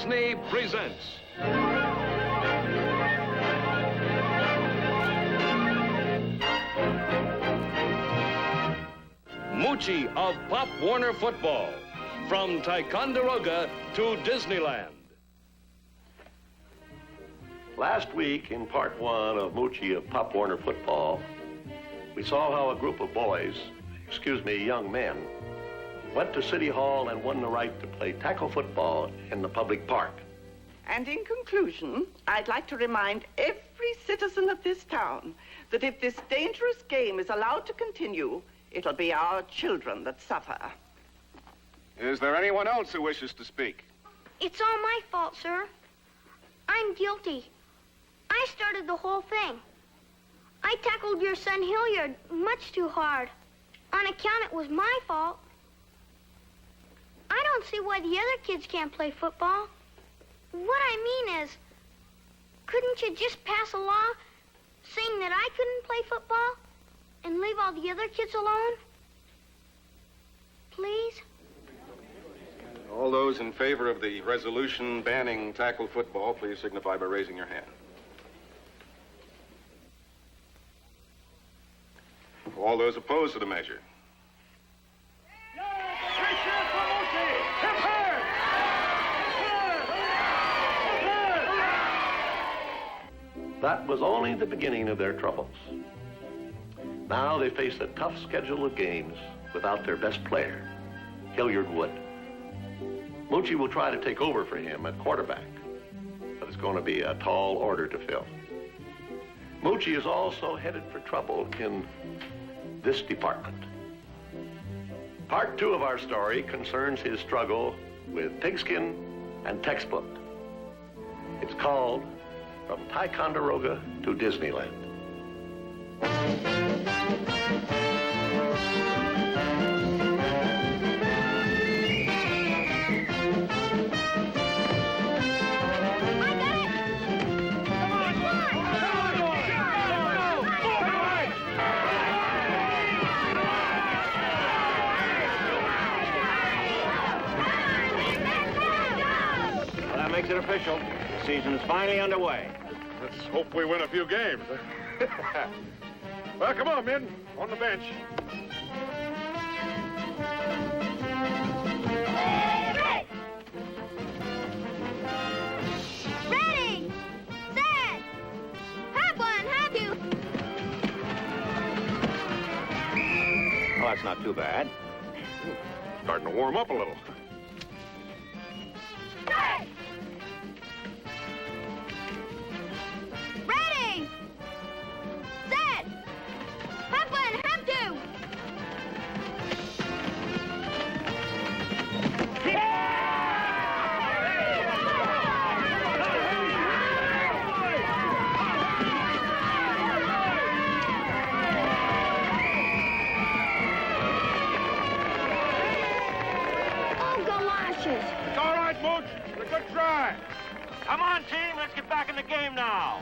Disney presents Moochie of Pop Warner Football, from Ticonderoga to Disneyland. Last week, in part one of Moochie of Pop Warner Football, we saw how a group of young men, went to City Hall and won the right to play tackle football in the public park. And in conclusion, I'd like to remind every citizen of this town that if this dangerous game is allowed to continue, it'll be our children that suffer. Is there anyone else who wishes to speak? It's all my fault, sir. I'm guilty. I started the whole thing. I tackled your son Hilliard much too hard. On account it was my fault. I don't see why the other kids can't play football. What I mean is, couldn't you just pass a law saying that I couldn't play football and leave all the other kids alone? Please? All those in favor of the resolution banning tackle football, please signify by raising your hand. All those opposed to the measure. That was only the beginning of their troubles. Now they face a tough schedule of games without their best player, Hilliard Wood. Moochie will try to take over for him at quarterback, but it's going to be a tall order to fill. Moochie is also headed for trouble in this department. Part two of our story concerns his struggle with pigskin and textbook. It's called From Ticonderoga to Disneyland. Makes it official. The season is finally underway. Let's hope we win a few games. Well, come on, men. On the bench. Ready! Set! Have one, have you? Well, that's not too bad. Starting to warm up a little. Ready! Set! Have one, have two! Oh, galoshes! It's all right, Mooch. It's a good try. Come on, team. Let's get back in the game now.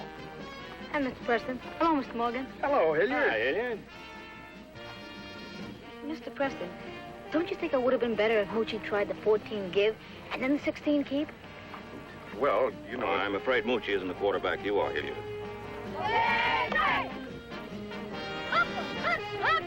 Hi, Mr. Preston. Hello, Mr. Morgan. Hello, Hilliard. Hi, Hilliard. Mr. Preston, don't you think it would have been better if Moochie tried the 14 give and then the 16 keep? Well, you know... I'm afraid Moochie isn't the quarterback you are, Hilliard. Up, up, up!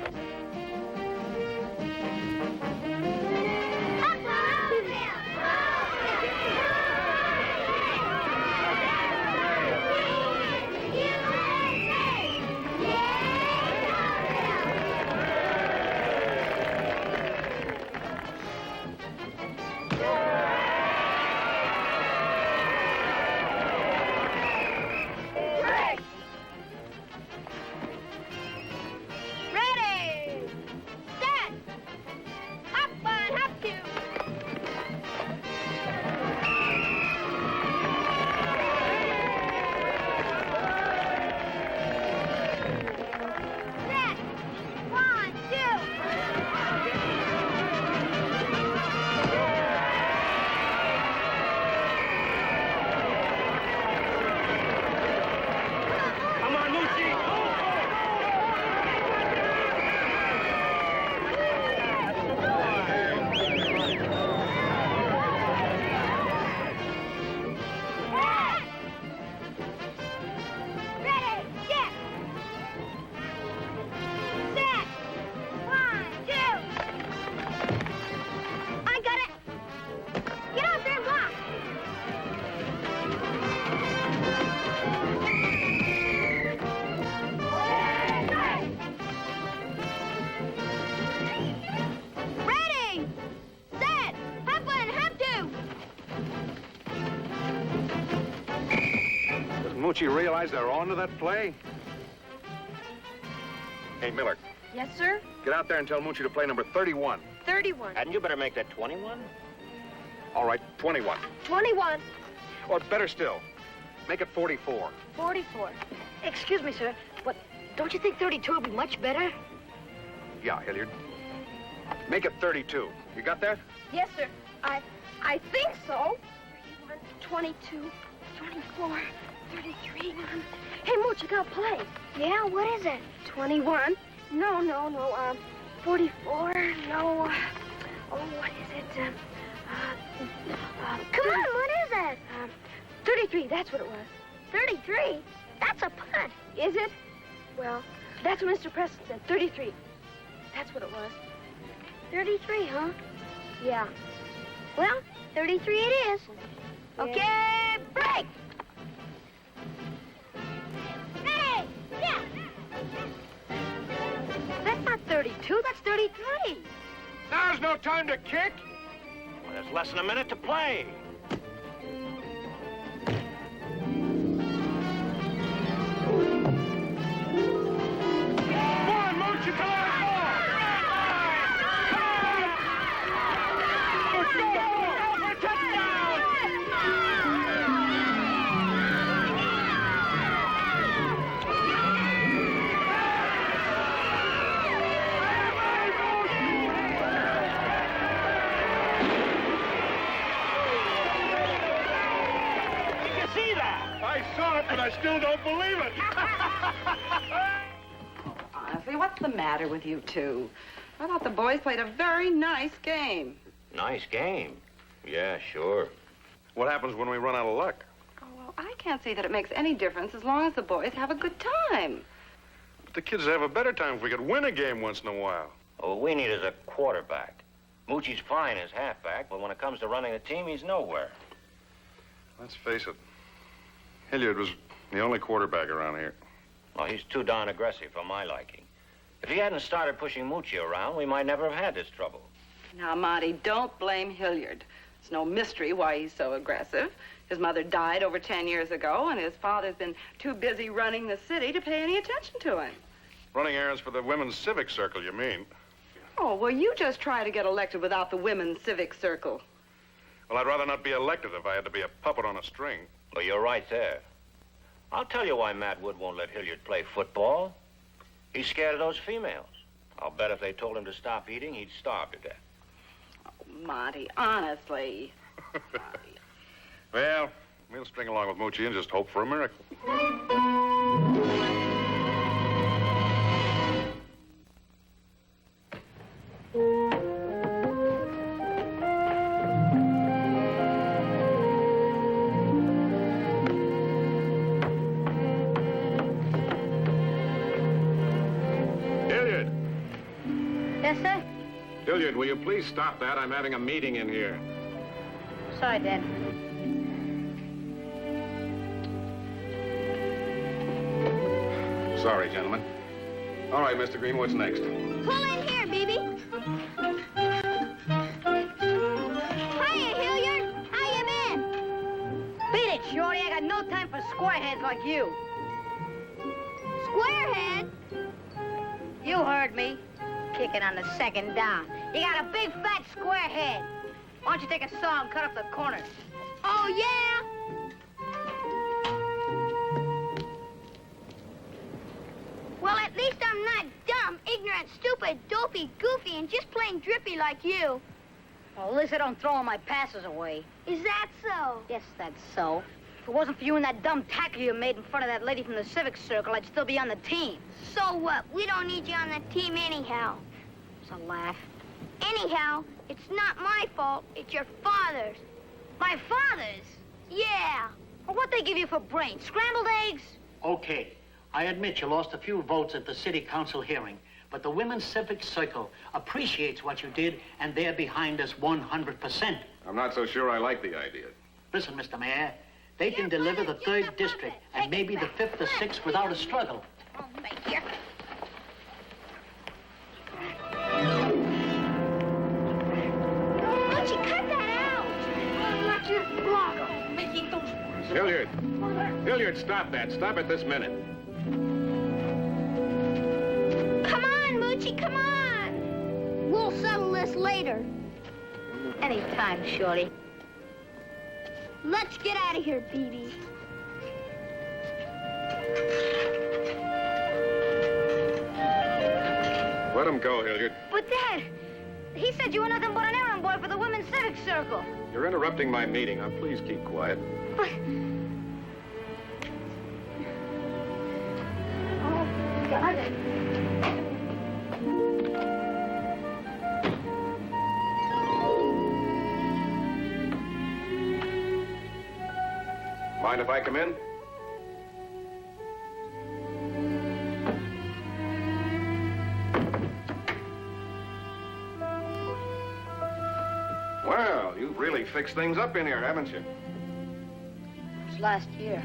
Ready! Moochie realize they're on to that play? Hey, Miller, Yes, sir? get out there and tell Moochie to play number 31. 31. Hadn't you better make that 21? All right, 21. 21. Or better still, make it 44. 44. Excuse me, sir, but don't you think 32 would be much better? Yeah, Hilliard. Make it 32. You got that? Yes, sir. I think so. 31, 22, 24, 33. Hey, Mooch, you gotta play. Yeah, what is it? 21. No. 44. No. Oh, what is it? Come on, what is it? 33. That's what it was. 33? That's a punt. Is it? Well, that's what Mr. Preston said. 33. That's what it was. 33, huh? Yeah. Well, 33 it is. Yeah. Okay, break! Hey! Yeah! That's not 32. That's 33. Now's no time to kick. Well, there's less than a minute to play. Come on, Moochie, come on! I saw it, but I still don't believe it. Honestly, what's the matter with you two? I thought the boys played a very nice game. Nice game. Yeah, sure. What happens when we run out of luck? Oh, well, I can't see that it makes any difference as long as the boys have a good time. But the kids have a better time if we could win a game once in a while. All we need is a quarterback. Moochie's fine as halfback, but when it comes to running the team, he's nowhere. Let's face it. Hilliard was the only quarterback around here. Well, he's too darn aggressive for my liking. If he hadn't started pushing Moochie around, we might never have had this trouble. Now, Monty, don't blame Hilliard. It's no mystery why he's so aggressive. His mother died over 10 years ago, and his father's been too busy running the city to pay any attention to him. Running errands for the Women's Civic Circle, you mean? Oh, well, you just try to get elected without the Women's Civic Circle. Well, I'd rather not be elected if I had to be a puppet on a string. Well, you're right there. I'll tell you why Matt Wood won't let Hilliard play football. He's scared of those females. I'll bet if they told him to stop eating, he'd starve to death. Oh, Monty, honestly. Monty. Well, we'll string along with Moochie and just hope for a miracle. Yes, sir? Hilliard, will you please stop that? I'm having a meeting in here. Sorry, Dad. Sorry, gentlemen. All right, Mr. Green, what's next? Pull in here, baby. Hiya, Hilliard. How you been? Beat it, Shorty. I got no time for squareheads like you. Squarehead? You heard me. Kicking on the second down. You got a big, fat square head. Why don't you take a saw and cut up the corners? Oh, yeah? Well, at least I'm not dumb, ignorant, stupid, dopey, goofy, and just plain drippy like you. Well, at least I don't throw all my passes away. Is that so? Yes, that's so. If it wasn't for you and that dumb tackle you made in front of that lady from the Civic Circle, I'd still be on the team. So what? We don't need you on the team anyhow. It's a laugh. Anyhow, it's not my fault. It's your father's. My father's? Yeah. Well, what'd they give you for brains? Scrambled eggs? Okay, I admit you lost a few votes at the city council hearing, but the Women's Civic Circle appreciates what you did, and they're behind us 100%. I'm not so sure I like the idea. Listen, Mr. Mayor, they can deliver the 3rd district and maybe the 5th or 6th without a struggle. Oh, thank you. Moochie, cut that out. Just block him. Making those ones. Hilliard. Hilliard, stop that. Stop it this minute. Come on, Moochie, come on. We'll settle this later. Anytime, Shorty. Let's get out of here, BB. Let him go, Hilliard. But, Dad, he said you were nothing but an errand boy for the Women's Civic Circle. You're interrupting my meeting. Now, please keep quiet. But... Oh, God. Mind if I come in? Well, you've really fixed things up in here, haven't you? It was last year.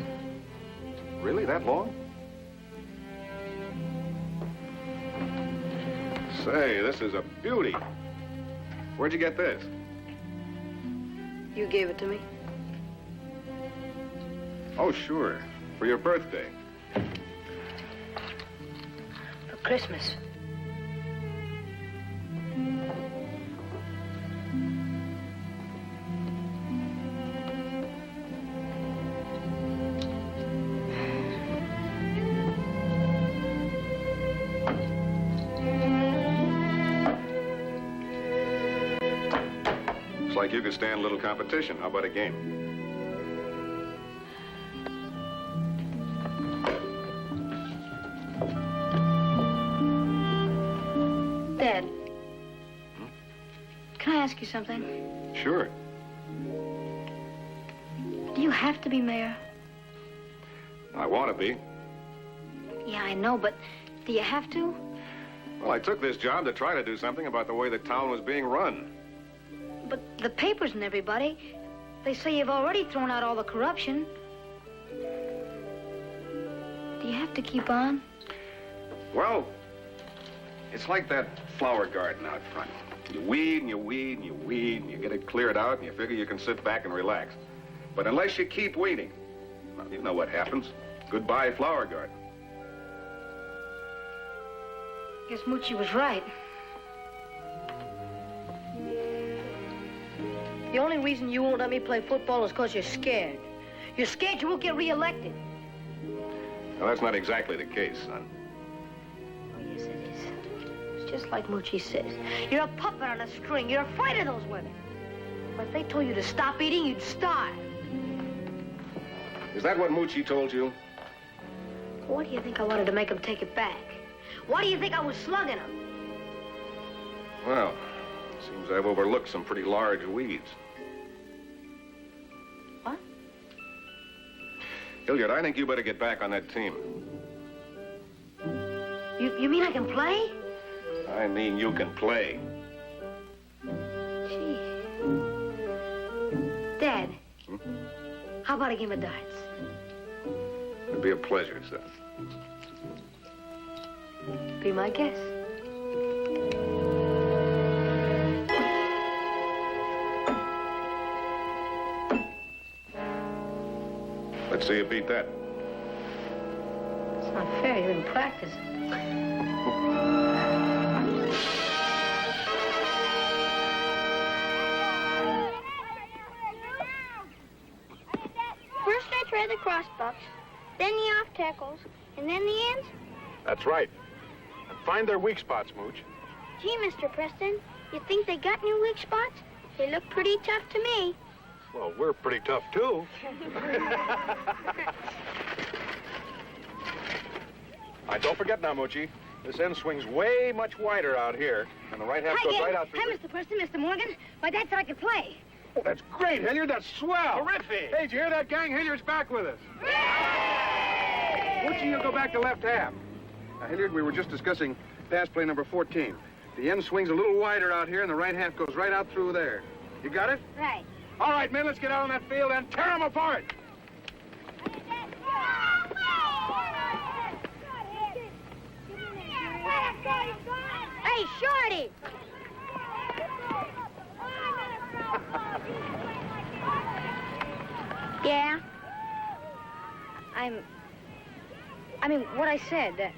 Really, that long? Say, this is a beauty. Where'd you get this? You gave it to me. Oh, sure. For your birthday. For Christmas. Looks like you could stand a little competition. How about a game? Dad. Can I ask you something? Sure. Do you have to be mayor? I want to be. Yeah, I know, but do you have to? Well, I took this job to try to do something about the way the town was being run. But the papers and everybody, they say you've already thrown out all the corruption. Do you have to keep on? Well, it's like that flower garden out front. You weed and you weed and you weed and you get it cleared out and you figure you can sit back and relax. But unless you keep weeding, well, you know what happens. Goodbye, flower garden. Guess Moochie was right. The only reason you won't let me play football is because you're scared. You're scared you won't get reelected. Well, that's not exactly the case, son. Oh, yes, it is. It's just like Moochie says. You're a puppet on a string. You're afraid of those women. But if they told you to stop eating, you'd starve. Is that what Moochie told you? Why do you think I wanted to make him take it back? Why do you think I was slugging him? Well, it seems I've overlooked some pretty large weeds. What? Hilliard, I think you better get back on that team. You mean I can play? I mean you can play. Gee. Dad, how about a game of darts? It'd be a pleasure, son. Be my guest. Let's see you beat that. It's not fair. You've been practicing. First I try the crossbucks, then the off tackles, and then the ends. That's right. And find their weak spots, Mooch. Gee, Mr. Preston, you think they got any weak spots? They look pretty tough to me. Well, we're pretty tough, too. All right, don't forget now, Moochie. This end swings way much wider out here, and the right half goes right out through. Hi, Mr. Preston, Mr. Morgan. My dad said I could play. Oh, that's great, Hilliard. That's swell. Terrific. Hey, did you hear that, gang? Hilliard's back with us. Moochie, you'll go back to left half. Now, Hilliard, we were just discussing pass play number 14. The end swings a little wider out here, and the right half goes right out through there. You got it? Right. All right, men, let's get out on that field and tear them apart. Hey, Shorty! Yeah? I mean, what I said,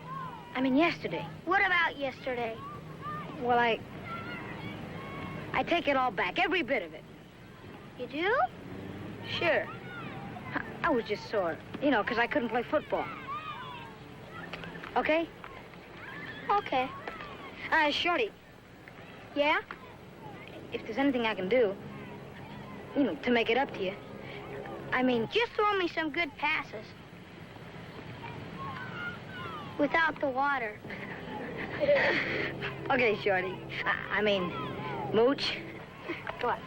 yesterday. What about yesterday? Well, I take it all back, every bit of it. You do? Sure. I was just sore, because I couldn't play football. Okay? Okay. Shorty. Yeah? If there's anything I can do, to make it up to you, Just throw me some good passes. Without the water. Okay, Shorty. Mooch. Go on.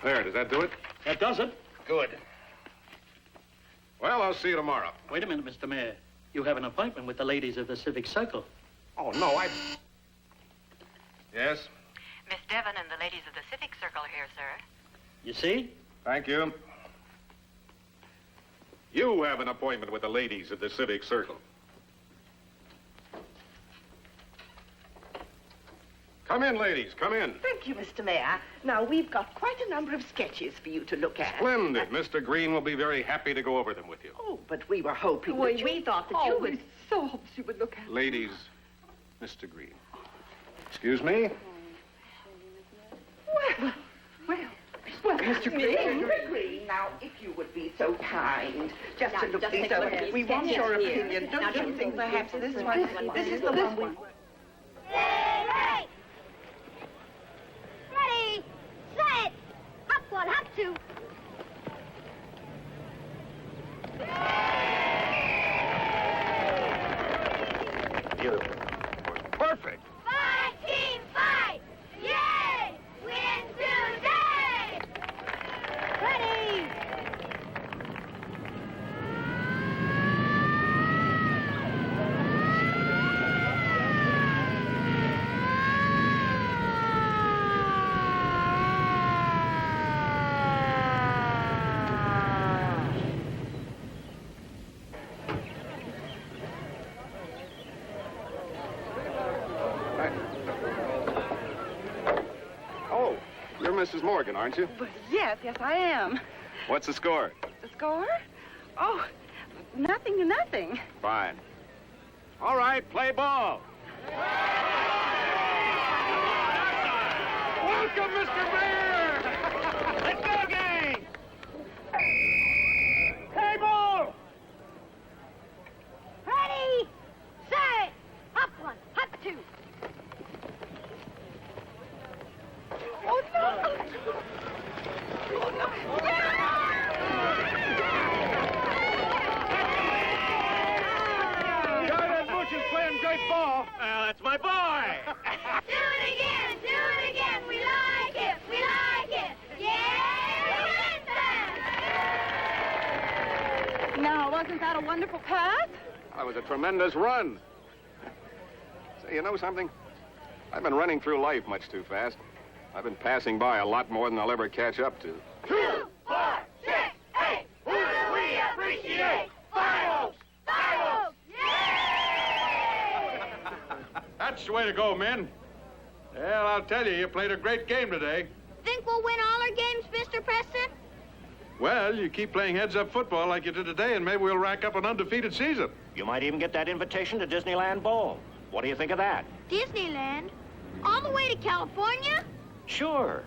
There, does that do it? That does it. Good. Well, I'll see you tomorrow. Wait a minute, Mr. Mayor. You have an appointment with the ladies of the Civic Circle. Oh, no, Yes? Miss Devon and the ladies of the Civic Circle are here, sir. You see? Thank you. You have an appointment with the ladies of the Civic Circle. Come in, ladies, come in. Thank you, Mr. Mayor. Now, we've got quite a number of sketches for you to look at. Splendid. Mr. Green will be very happy to go over them with you. Oh, but we were hoping Well, that we thought that you would... we so hoped you would look at Ladies, Mr. Green. Excuse me? Well, Mr. Green, now, if you would be so kind, just to look these over. We want your opinion. Don't you think perhaps this is the one we... Hey! Ready, set, hop one, hop two. Beautiful. Perfect. Fight, team, fight! Yay! Win today! Ready! Oh, you're Mrs. Morgan, aren't you? Well, yes, I am. What's the score? The score? Oh, nothing to nothing. Fine. All right, play ball. Welcome, Mr. Mayor! Let's go, gang! Play ball! Ready, set, hop one, hop two. Oh, no! Oh, no! Guy, that Moochie's playing great ball. That's my boy. Do it again, we like it, yeah, Now, wasn't that a wonderful pass? That was a tremendous run. Say, you know something? I've been running through life much too fast. I've been passing by a lot more than I'll ever catch up to. 2, 4, 6, 8, who do we appreciate? Five-Oaks, yay! That's the way to go, men. Well, I'll tell you, you played a great game today. Think we'll win all our games, Mr. Preston? Well, you keep playing heads-up football like you did today, and maybe we'll rack up an undefeated season. You might even get that invitation to Disneyland Bowl. What do you think of that? Disneyland? All the way to California? Sure.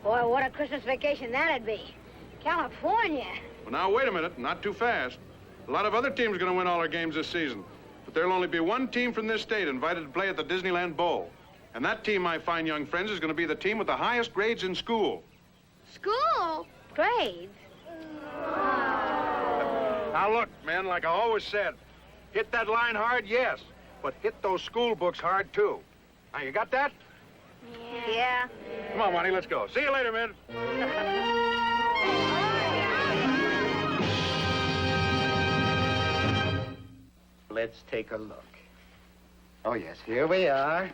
Boy, what a Christmas vacation that'd be. California. Well, now, wait a minute. Not too fast. A lot of other teams are going to win all our games this season. But there'll only be one team from this state invited to play at the Disneyland Bowl. And that team, my fine young friends, is going to be the team with the highest grades in school. School? Grades? Now, look, men, like I always said, hit that line hard, yes. But hit those school books hard, too. Now, you got that? Yeah. Come on, Monty, let's go. See you later, men. Let's take a look. Oh, yes, here we are.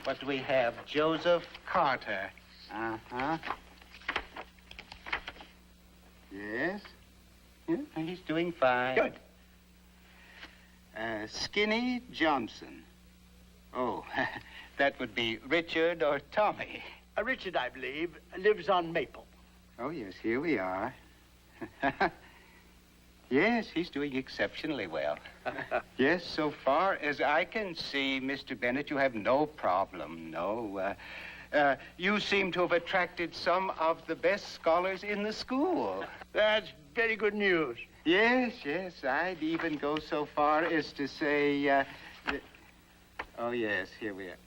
What do we have? Joseph Carter. Uh-huh. Yes? Yeah, he's doing fine. Good. Skinny Johnson. Oh, that would be Richard or Tommy. Richard, I believe, lives on Maple. Oh, yes, here we are. Yes, he's doing exceptionally well. Yes, so far as I can see, Mr. Bennett, you have no problem, no. You seem to have attracted some of the best scholars in the school. That's very good news. Yes, I'd even go so far as to say, oh, yes, here we are.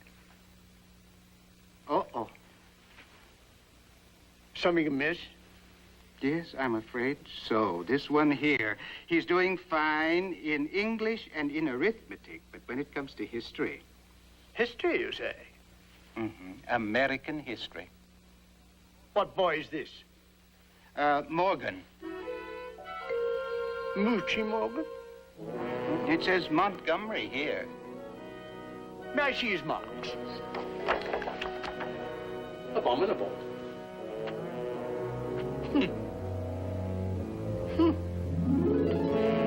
Uh-oh. Something amiss? Yes, I'm afraid so. This one here, he's doing fine in English and in arithmetic, but when it comes to history... History, you say? Mm-hmm. American history. What boy is this? Morgan. Moochie Morgan? It says Montgomery here. May I see his marks? Abominable.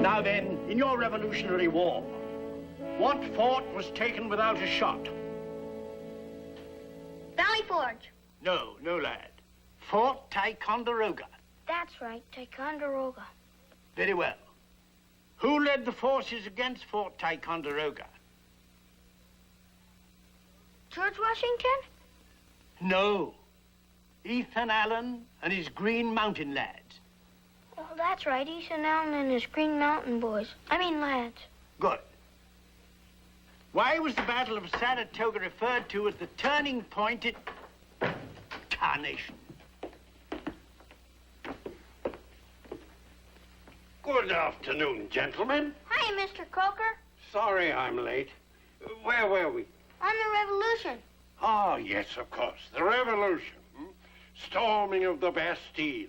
Now then, in your Revolutionary War, what fort was taken without a shot? Valley Forge. No, lad. Fort Ticonderoga. That's right, Ticonderoga. Very well. Who led the forces against Fort Ticonderoga? George Washington? No. Ethan Allen and his Green Mountain lads. Oh, that's right, Ethan Allen and his Green Mountain boys. Lads. Good. Why was the Battle of Saratoga referred to as the turning point at... Tarnation? Good afternoon, gentlemen. Hi, Mr. Coker. Sorry I'm late. Where were we? On the Revolution. Oh, yes, of course. The Revolution. Storming of the Bastille.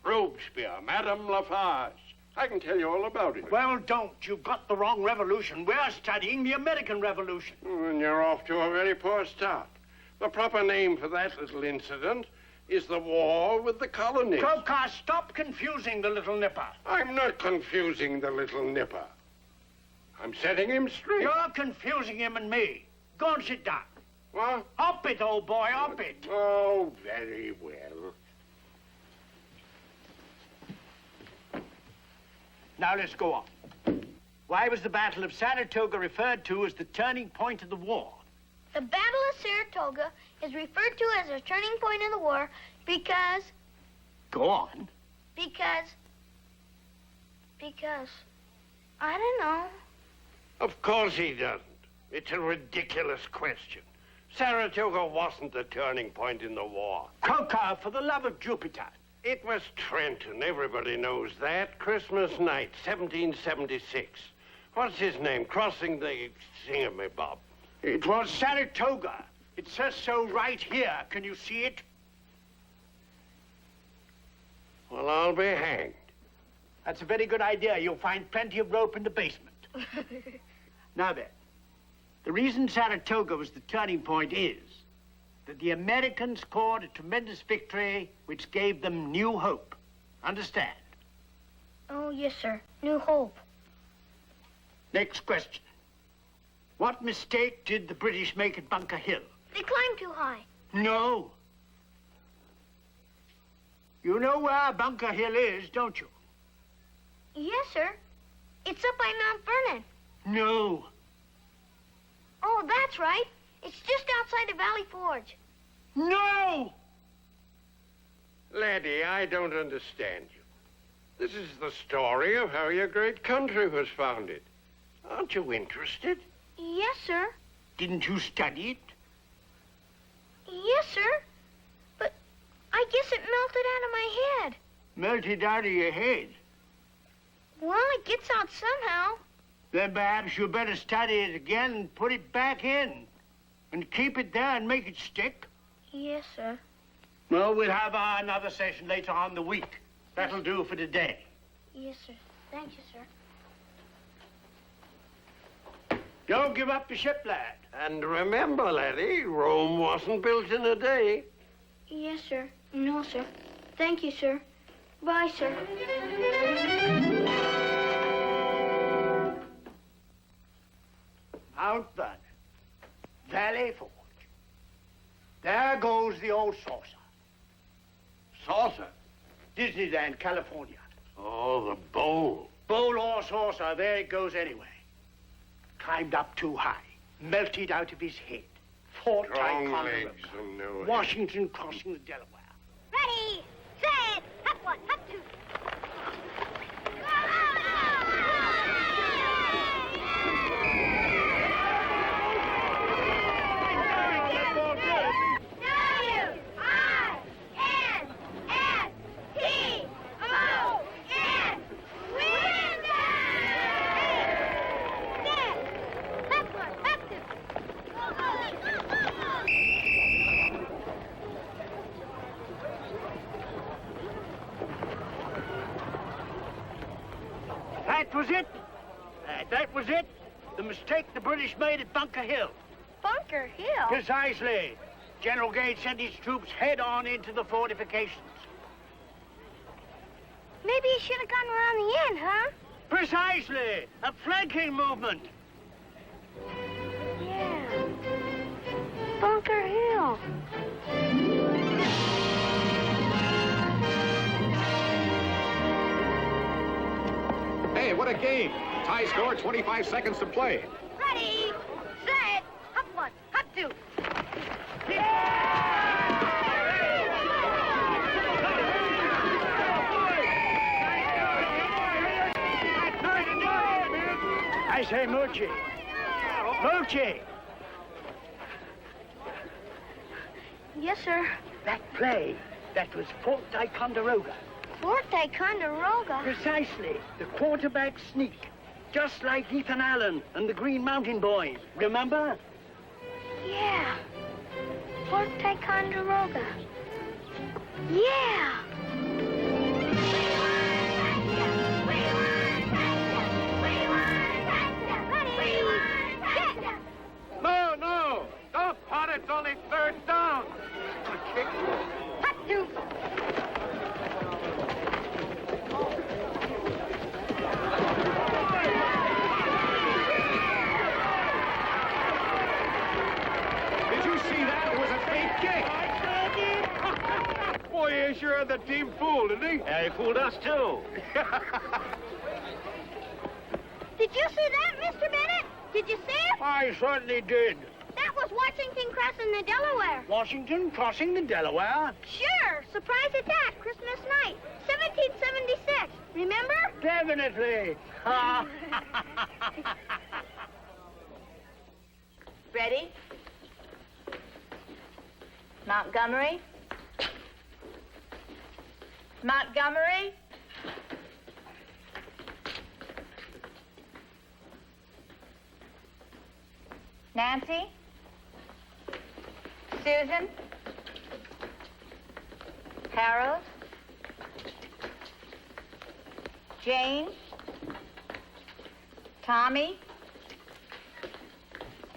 Robespierre, Madame Lafarge. I can tell you all about it. Well, don't. You've got the wrong revolution. We're studying the American Revolution. And you're off to a very poor start. The proper name for that little incident is the war with the colonies. Coker, stop confusing the little nipper. I'm not confusing the little nipper. I'm setting him straight. You're confusing him and me. Go and sit down. What? Up it, old boy, up it. Oh, very well. Now let's go on. Why was the Battle of Saratoga referred to as the turning point of the war? The Battle of Saratoga is referred to as a turning point in the war because... Go on. Because... I don't know. Of course he doesn't. It's a ridiculous question. Saratoga wasn't the turning point in the war. Coker, for the love of Jupiter. It was Trenton. Everybody knows that. Christmas night, 1776. What's his name? Crossing the thingamabob. It was Saratoga. It says so right here. Can you see it? Well, I'll be hanged. That's a very good idea. You'll find plenty of rope in the basement. Now then, the reason Saratoga was the turning point is that the Americans scored a tremendous victory which gave them new hope. Understand? Oh, yes, sir. New hope. Next question. What mistake did the British make at Bunker Hill? They climbed too high. No. You know where Bunker Hill is, don't you? Yes, sir. It's up by Mount Vernon. No. Oh, that's right. It's just outside of Valley Forge. No! Laddie, I don't understand you. This is the story of how your great country was founded. Aren't you interested? Yes, sir. Didn't you study it? Yes, sir. But I guess it melted out of my head. Melted out of your head? Well, it gets out somehow. Then perhaps you better study it again and put it back in. And keep it there and make it stick. Yes, sir. Well, we'll have another session later on in the week. That'll do for today. Yes, sir. Thank you, sir. Don't give up the ship, lad. And remember, laddie, Rome wasn't built in a day. Yes, sir. No, sir. Thank you, sir. Bye, sir. Out, then. Valley Forge. There goes the old saucer. Saucer? Disneyland, California. Oh, the bowl. Bowl or saucer, there it goes anyway. Climbed up too high, melted out of his head. Fort Strong Ticonderoga. legs and no head. Washington crossing the Delaware. Ready, set, hop one, hop two. That was it. The mistake the British made at Bunker Hill. Bunker Hill? Precisely. General Gage sent his troops head on into the fortifications. Maybe he should have gone around the end, huh? Precisely. A flanking movement. Yeah. Bunker Hill. Hey, what a game. Tie score, 25 seconds to play. Ready, set, hop one, hop two. I say, Moochie. Moochie! Yes, sir. That play, that was Fort Ticonderoga. Fort Ticonderoga? Precisely. The quarterback sneak. Just like Ethan Allen and the Green Mountain Boys. Remember? Yeah. Fort Ticonderoga. Yeah. No. Don't punt. It's only third down. Hot two. Boy, he sure had the team fooled, didn't he? Yeah, he fooled us, too. Did you see that, Mr. Bennett? Did you see it? I certainly did. That was Washington crossing the Delaware. Washington crossing the Delaware? Sure. Surprise attack, Christmas night, 1776. Remember? Definitely. Ready? Montgomery? Montgomery? Nancy? Susan? Harold? Jane? Tommy?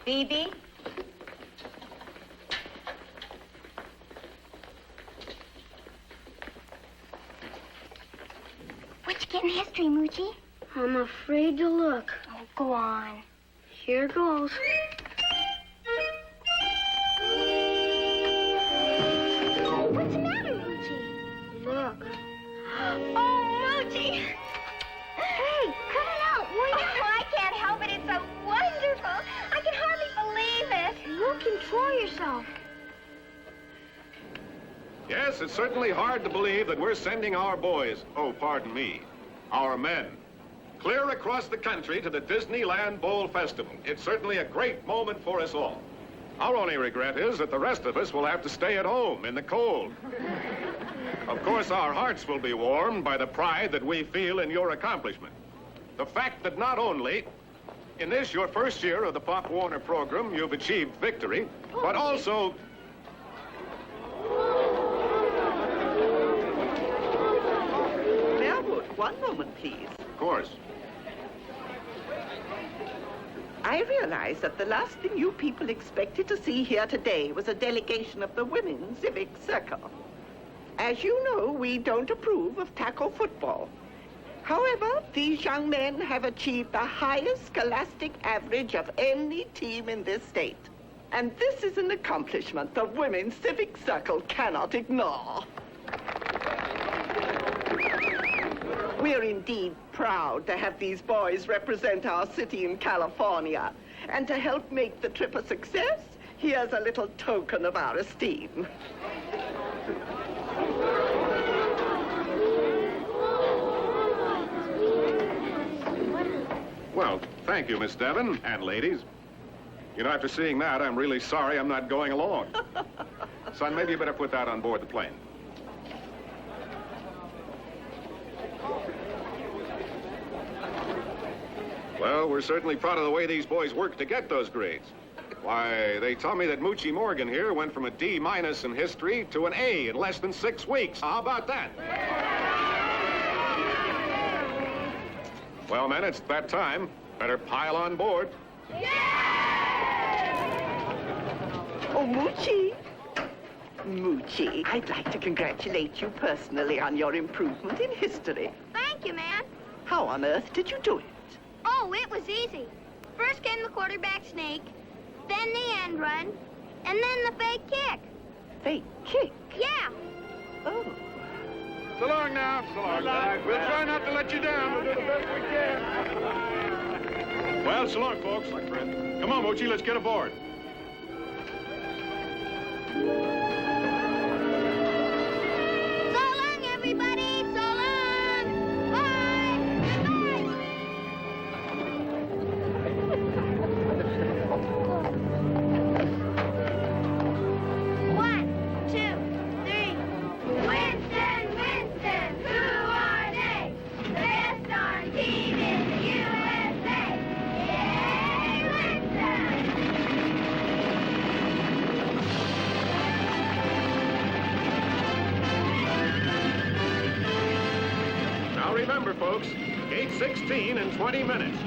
Phoebe? What you get in history, Moochie? I'm afraid to look. Oh, go on. Here goes. What's the matter, Moochie? Look. Oh, Moochie! Hey, cut it out, will you? I can't help it. It's so wonderful. I can hardly believe it. Look, control yourself. Yes, it's certainly hard to believe that we're sending our boys, oh, pardon me, our men, clear across the country to the Disneyland Bowl Festival. It's certainly a great moment for us all. Our only regret is that the rest of us will have to stay at home in the cold. Of course, our hearts will be warmed by the pride that we feel in your accomplishment. The fact that not only in this, your first year of the Pop Warner program, you've achieved victory, but also... One moment, please. Of course. I realize that the last thing you people expected to see here today was a delegation of the Women's Civic Circle. As you know, we don't approve of tackle football. However, these young men have achieved the highest scholastic average of any team in this state. And this is an accomplishment the Women's Civic Circle cannot ignore. We're indeed proud to have these boys represent our city in California. And to help make the trip a success, here's a little token of our esteem. Well, thank you, Miss Devon, and ladies. You know, after seeing that, I'm really sorry I'm not going along. Son, maybe you better put that on board the plane. Well, we're certainly proud of the way these boys worked to get those grades. Why, they tell me that Moochie Morgan here went from a D- in history to an A in less than 6 weeks. How about that? Well, men, it's that time. Better pile on board. Oh, Moochie. Moochie, I'd like to congratulate you personally on your improvement in history. Thank you, man. How on earth did you do it? Oh, it was easy. First came the quarterback sneak, then the end run, and then the fake kick. Fake kick? Yeah. Oh. So long now. So long. We'll try not to let you down. We'll do the best we can. Well, so long, folks. Come on, Moochie, let's get aboard. So long, everybody. So long. Bye. Goodbye. 1, 2, 3. Winston, Winston, who are they? The best darn team in the USA. Yay, Winston! Now remember, folks, gate 16 in 20 minutes.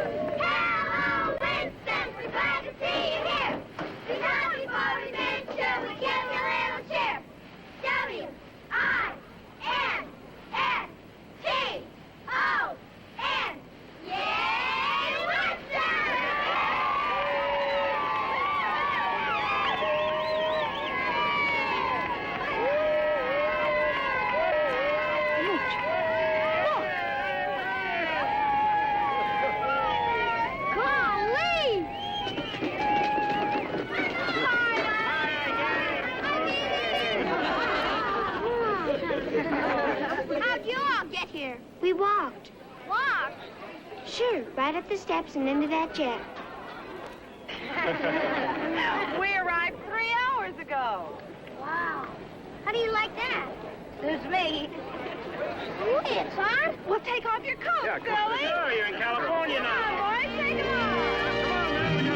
Hello, Winston! We're glad to see you here. We're not before we've been sure we give you a little cheer. W-I-N-S-T-O-N. Yay, Winston! Golly! How'd you all get here? We walked. Walked? Sure, right up the steps and into that jet. We arrived 3 hours ago. Wow. How do you like that? There's me. It's huh? Well, take off your coat, Yeah, Billy. sure, you're in California Come now. on, boys, take it off.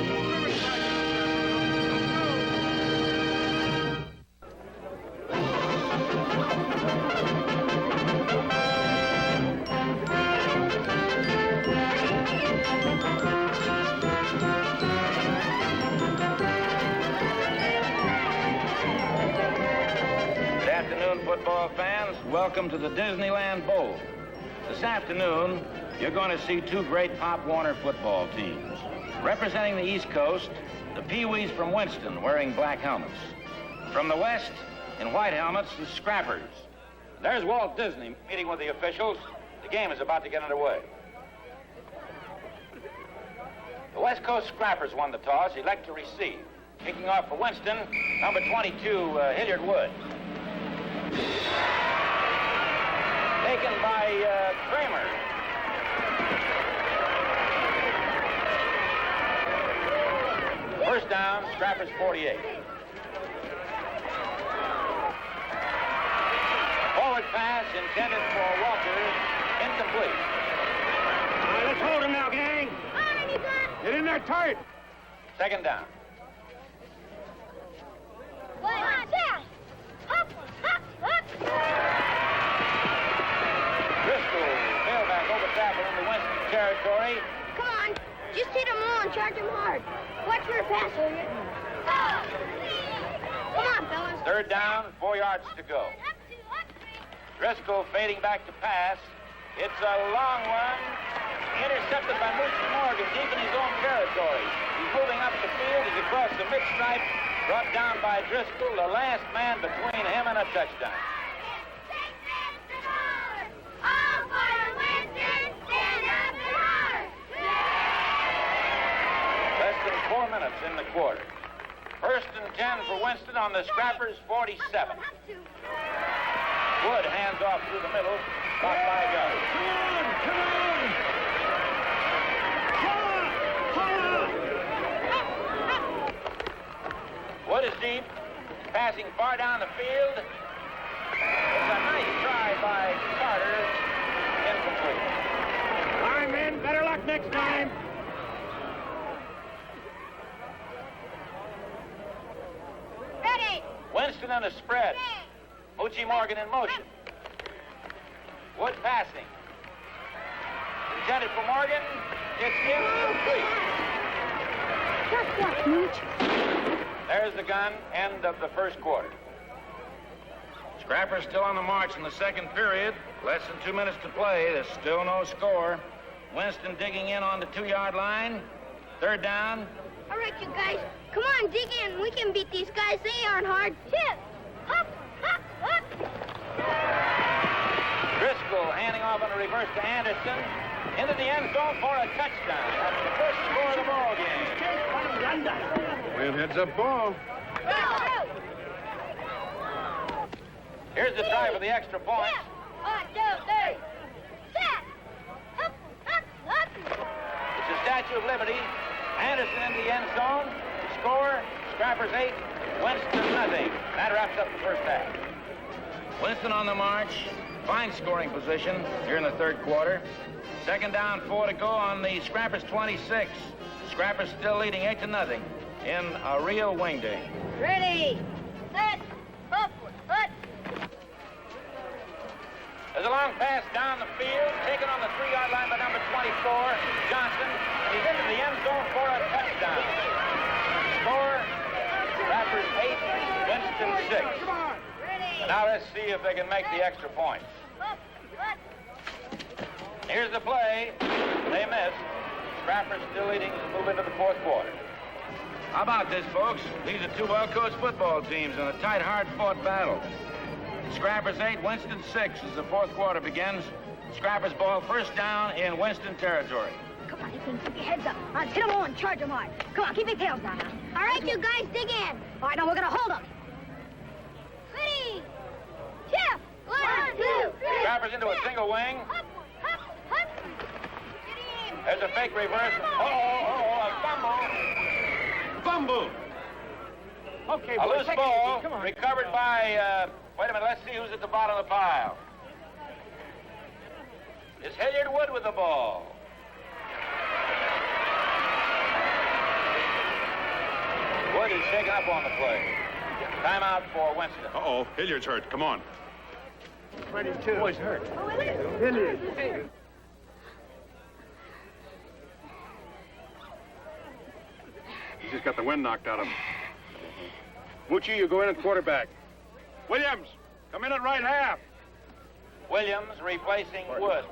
Good afternoon, football fans. Welcome to the Disneyland Bowl. This afternoon, you're going to see 2 great Pop Warner football teams. Representing the East Coast, the Pee-wees from Winston wearing black helmets. From the West, in white helmets, the Scrappers. There's Walt Disney meeting with the officials. The game is about to get underway. The West Coast Scrappers won the toss, elect to receive. Kicking off for Winston, number 22, Hilliard Wood. Taken by Kramer. First down, Scrappers 48. Forward pass intended for Walters, incomplete. All right, let's hold him now, gang. Alrighty, son. Get in there tight. Second down. Watch out! Hop, hop, and charge him hard. Watch for a pass, Hilliard. Come on, fellas. Third down, 4 yards to go. Driscoll fading back to pass. It's a long one. Intercepted by Moochie Morgan deep in his own territory. He's moving up the field. He's across the mid-stripe. Brought down by Driscoll, the last man between him and a touchdown. Less than 4 minutes in the quarter. 1st and 10 for Winston on the Scrappers' 47. Wood hands off through the middle, about 5 yards. Come on! Wood is deep, passing far down the field. It's a nice try by Carter, incomplete. All right, men, better luck next time. Ready. Winston on a spread. Moochie Morgan in motion. Wood passing. Intended for Morgan. It's incomplete. Just watch, Mooch. There's the gun. End of the first quarter. Scrappers still on the march in the second period. Less than 2 minutes to play. There's still no score. Winston digging in on the 2-yard line. Third down. All right, you guys. Come on, dig in. We can beat these guys. They aren't hard. Chip. Up, up, up. Driscoll handing off on a reverse to Anderson. Into the end zone for a touchdown. That's the first score of the ball game. Well, heads up ball. Here's the try for the extra point. 1, 2, 3. Set. Up, up, up. It's the Statue of Liberty. Anderson in the end zone. Score, Scrappers 8, Winston nothing. That wraps up the first half. Winston on the march. Fine scoring position here in the third quarter. Second down, 4 to go on the Scrappers 26. Scrappers still leading 8-0 in a real wing day. Ready. Set. Up, up. There's a long pass down the field, taken on the 3-yard line by number 24, Johnson. He's into the end zone for a touchdown. Score, Scrappers 8, Winston 6. Now let's see if they can make the extra point. Here's the play. They missed. Scrappers still leading as we move into the fourth quarter. How about this, folks? These are two well-coached football teams in a tight, hard-fought battle. Scrappers 8, Winston 6 as the fourth quarter begins. Scrappers ball first down in Winston territory. Come on, you can keep your heads up. I'll hit them all and charge them hard. Come on, keep your tails down now. All right, you guys, dig in. All right, now we're going to hold them. Ready. Chip. 1, 2, 3. Scrappers into a single wing. Up, up, up. Get in. There's a fake reverse. A fumble. Fumble. Okay, A boys, loose take it ball easy. Come on. recovered by, wait a minute, let's see who's at the bottom of the pile. It's Hilliard Wood with the ball. Wood is taken up on the play. Timeout for Winston. Uh-oh, Hilliard's hurt. Come on. 22. Boy's hurt. Hilliard. He just got the wind knocked out of him. Moochie, you go in at quarterback. Williams, come in at right half. Williams replacing Wood.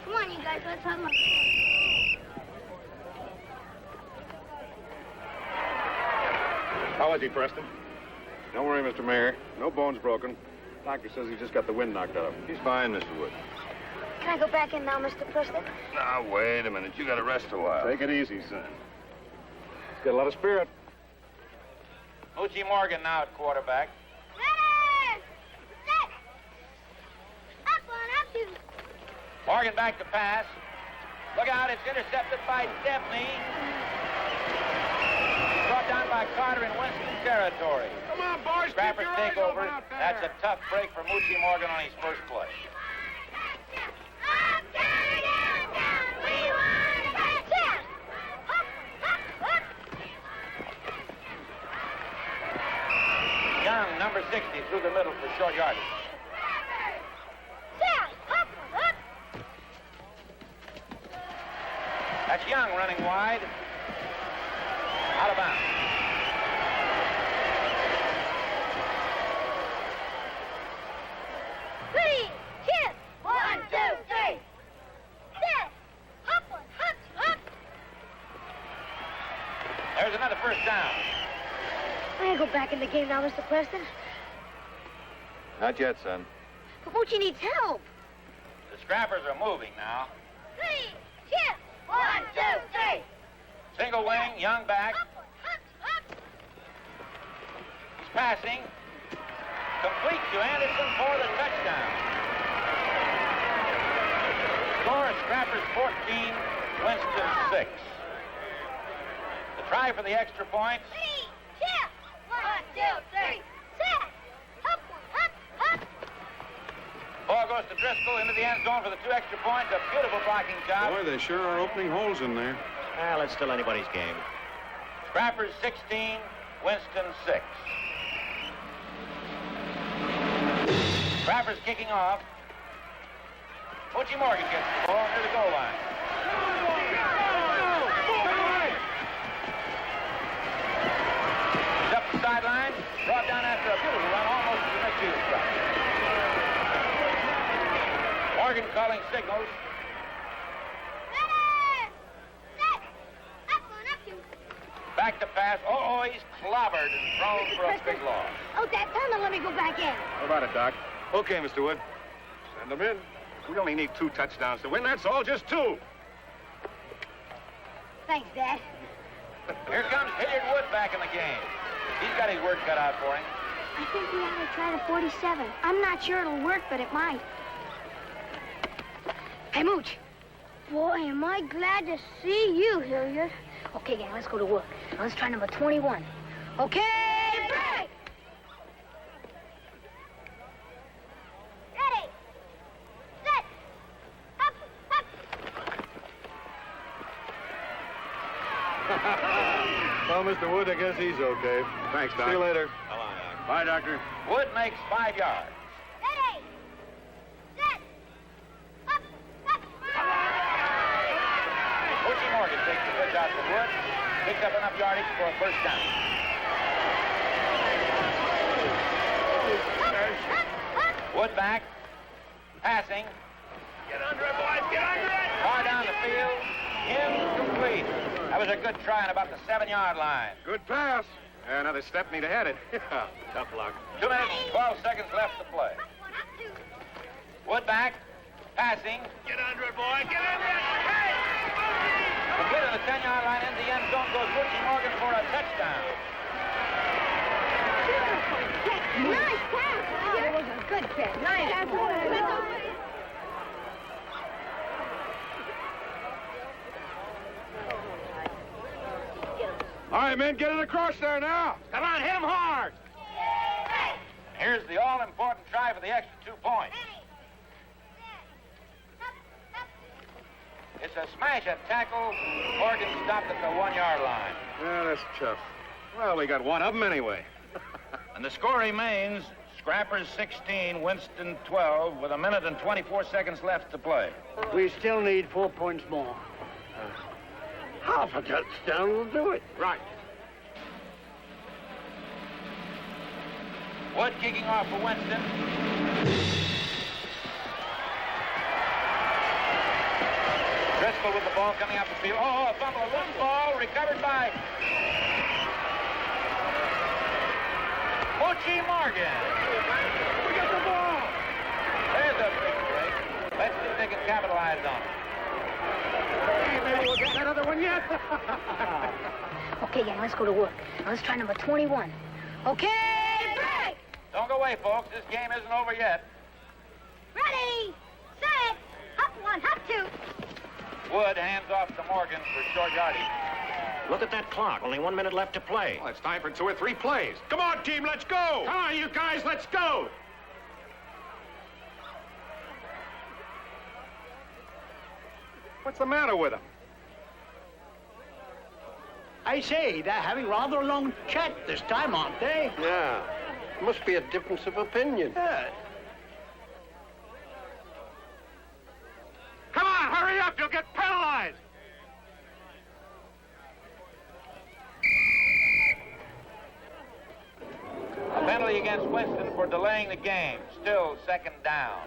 Come on, you guys, let's have one. How is he, Preston? Don't worry, Mr. Mayor. No bones broken. Doctor says he just got the wind knocked out of him. He's fine, Mr. Wood. Can I go back in now, Mr. Preston? Now, wait a minute. You got to rest a while. Take it easy, son. He's got a lot of spirit. Moochie Morgan now at quarterback. Ready! Set! Up one, up two. Morgan back to pass. Look out, it's intercepted by Stepney. Brought down by Carter in Winston territory. Come on, boys. Scrappers take over. That's a tough break for Moochie Morgan on his first play. Up, down, down, down. We want a touchdown. Up, up, up. Young, number 60, through the middle for short yardage. running wide. Out of bounds. Three, kiss. 1, 2, 3. Set. Hop one, hop, hop. There's another first down. I gotta go back in the game now, Mr. Preston. Not yet, son. But Moochie needs help. The scrappers are moving now. 3, kiss. 1, 2, 3. Single wing, Young back. Hop one, hop, hop. He's passing. Complete to Anderson for the touchdown. Score, Scrappers 14, Winston 6. The try for the extra point. 3, kiss. 1, 2, 3. Set. Hop one, hop, hop. Ball goes to Driscoll into the end zone for the 2 extra points. A beautiful blocking job. Boy, they sure are opening holes in there. Well, it's still anybody's game. Scrappers 16, Winston 6. Scrappers kicking off. Moochie Morgan gets the ball near the goal line. He's up the sideline, brought down after a beautiful run, almost to the midfield stripe. Morgan calling signals. Ready. Set. Up one, up two. Back to pass. Oh, he's clobbered and thrown for a big loss. Oh, that time to let me go back in. How about it, Doc? Okay, Mr. Wood. Send them in. We only need 2 touchdowns to win. That's all, just 2. Thanks, Dad. Here comes Hilliard Wood back in the game. He's got his work cut out for him. I think we ought to try the 47. I'm not sure it'll work, but it might. Hey, Mooch. Boy, am I glad to see you, Hilliard. Okay, gang, let's go to work. Now, let's try number 21. Okay, break! Ready. Set. Up, up. Well, Mr. Wood, I guess he's okay. Thanks, Doc. See you later. Bye, Doctor. Wood makes 5 yards. Ready. Set. Up, up. Moochie Morgan takes the pitch out to Wood. Picks up enough yardage for a first down. Wood back. Passing. Get under it, boys. Get under it. Far down the field. Incomplete. That was a good try on about the 7-yard line. Good pass. Another step need to head it. Tough luck. 2 minutes, 12 seconds left to play. Wood back. Passing. Get under it, boy. Get under it. Hey! Complete on the 10-yard line into the end zone goes Moochie Morgan for a touchdown. Nice pass. It was a good catch. Nice. All right, men, get it across there now. Come on, hit him hard. Here's the all-important try for the extra 2 points. It's a smash at tackle. Morgan stopped at the 1-yard line. Yeah, that's tough. Well, we got one of them anyway. And the score remains Scrappers 16, Winston 12, with 1 minute and 24 seconds left to play. We still need 4 points more. Half a touchdown will do it. Right. Wood kicking off for Winston. Driscoll with the ball coming up the field. Oh, a fumble, a loose ball, recovered by Moochie Morgan. We got the ball. There's a big break. Let's see if they can capitalize on it. Hey, maybe we'll get that other one yet. Okay, gang, let's go to work. Now, let's try number 21. Okay, break! Don't go away, folks. This game isn't over yet. Ready. Set. Up one, up two. Wood hands off to Morgan for short yardage. Look at that clock. Only 1 minute left to play. Well, it's time for 2 or 3 plays. Come on, team, let's go. Come on, you guys, let's go. What's the matter with them? I say, they're having rather a long chat this time, aren't they? Yeah. Must be a difference of opinion. Yeah. Come on, hurry up. You'll get penalized. against Winston for delaying the game. Still second down.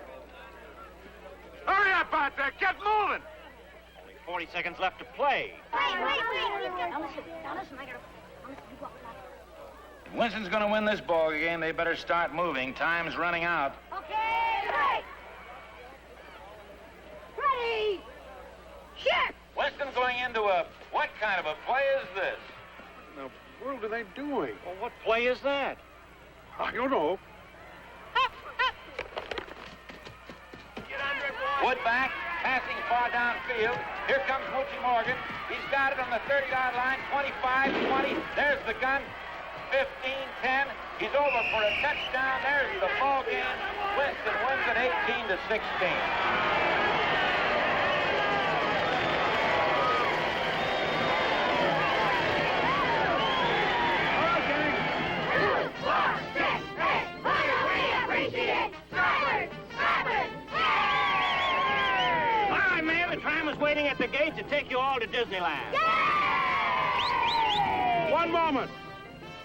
Hurry up out there. Get moving. Only 40 seconds left to play. Wait. Now listen, I gotta... You walk back. If Winston's going to win this ball game, they better start moving. Time's running out. Okay, ready! Shift! Winston's going into what kind of a play is this? What in the world are they doing? Well, what play is that? I don't know. Wood back, passing far downfield. Here comes Moochie Morgan. He's got it on the 30-yard line, 25, 20. There's the gun, 15, 10. He's over for a touchdown. There's the ball game. Winston wins it 18-16. Waiting at the gate to take you all to Disneyland. Yay! One moment.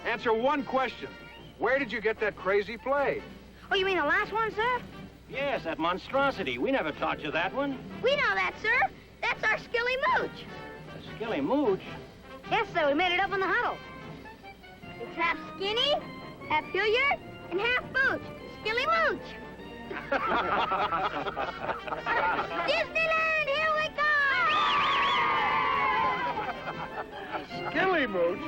Answer one question. Where did you get that crazy play? Oh, you mean the last one, sir? Yes, that monstrosity. We never taught you that one. We know that, sir. That's our Skilly Mooch. A skilly mooch? Yes, sir. We made it up in the huddle. It's half skinny, half Hilliard, and half Mooch. Skilly Mooch. Disneyland, here we come! Skilly Mooch?